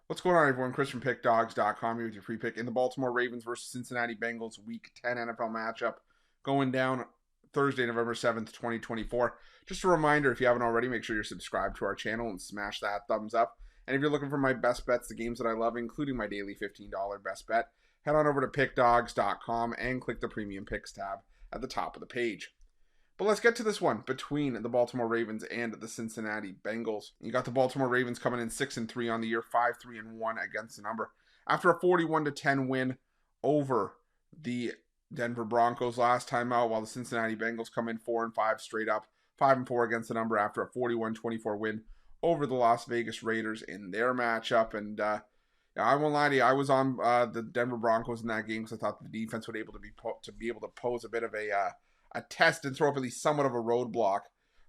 What's going on, everyone? Chris from Pickdawgz.com here with your free pick in the Baltimore Ravens versus Cincinnati Bengals Week 10 NFL matchup going down Thursday, November 7th, 2024. Just a reminder, if you haven't already, make sure you're subscribed to our channel and smash that thumbs up. And if you're looking for my best bets, the games that I love, including my daily $15 best bet, head on over to Pickdawgz.com and click the Premium Picks tab at the top of the page. But let's get to this one between the Baltimore Ravens and the Cincinnati Bengals. You got the Baltimore Ravens coming in 6-3 on the year, 5-3-1 against the number. After a 41-10 win over the Denver Broncos last time out, while the Cincinnati Bengals come in 4-5 straight up, 5-4 against the number after a 41-24 win over the Las Vegas Raiders in their matchup. And I won't lie to you, I was on the Denver Broncos in that game because I thought the defense would be able to pose a bit of a test and throw up at least somewhat of a roadblock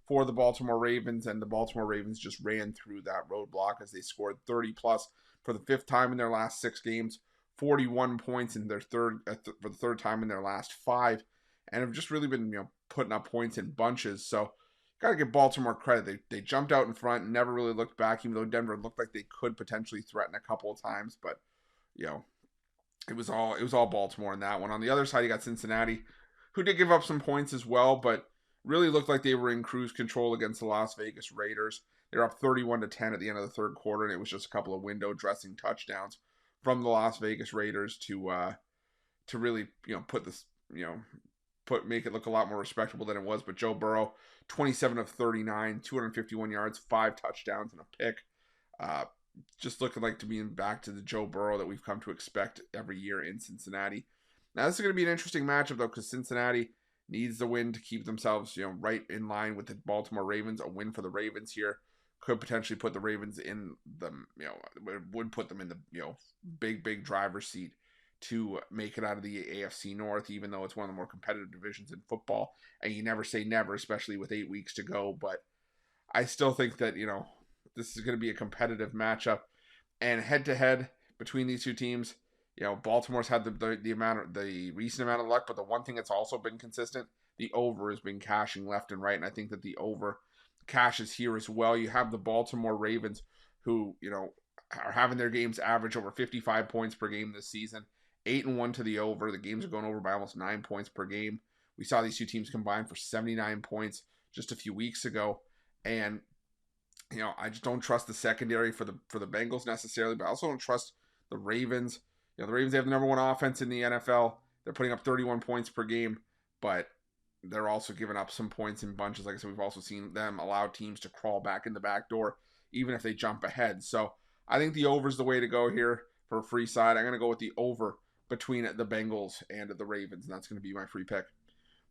for the Baltimore Ravens, and the Baltimore Ravens just ran through that roadblock as they scored 30 plus for the fifth time in their last 6 games, 41 points in their for the third time in their last 5, and have just really been putting up points in bunches. So got to give Baltimore credit. They jumped out in front and never really looked back, even though Denver looked like they could potentially threaten a couple of times, but it was all Baltimore in that one. On the other side, you got Cincinnati, who did give up some points as well, but really looked like they were in cruise control against the Las Vegas Raiders. They were up 31-10 at the end of the third quarter, and it was just a couple of window dressing touchdowns from the Las Vegas Raiders to really put this make it look a lot more respectable than it was. But Joe Burrow, 27 of 39, 251 yards, 5 touchdowns, and a pick. Just looking like to being back to the Joe Burrow that we've come to expect every year in Cincinnati. Now, this is going to be an interesting matchup, though, because Cincinnati needs the win to keep themselves, right in line with the Baltimore Ravens. A win for the Ravens here could potentially put the Ravens in the, would put them in the, big driver's seat to make it out of the AFC North, even though it's one of the more competitive divisions in football. And you never say never, especially with 8 weeks to go. But I still think that, this is going to be a competitive matchup. And head-to-head between these two teams, Baltimore's had the recent amount of luck, but the one thing that's also been consistent, the over has been cashing left and right, and I think that the over cashes here as well. You have the Baltimore Ravens, who are having their games average over 55 points per game this season, 8-1 to the over. The games are going over by almost 9 points per game. We saw these two teams combine for 79 points just a few weeks ago, and I just don't trust the secondary for the Bengals necessarily, but I also don't trust the Ravens. The Ravens, they have the number 1 offense in the NFL. They're putting up 31 points per game, but they're also giving up some points in bunches. Like I said, we've also seen them allow teams to crawl back in the back door, even if they jump ahead. So I think the over is the way to go here for a free side. I'm going to go with the over between the Bengals and the Ravens, and that's going to be my free pick.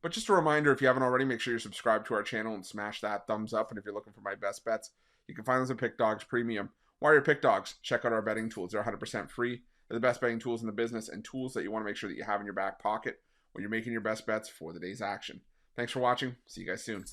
But just a reminder, if you haven't already, make sure you're subscribed to our channel and smash that thumbs up. And if you're looking for my best bets, you can find those at Pickdawgz Premium. While you're Pickdawgz, check out our betting tools. They're 100% free. They're the best betting tools in the business and tools that you want to make sure that you have in your back pocket when you're making your best bets for the day's action. Thanks for watching. See you guys soon.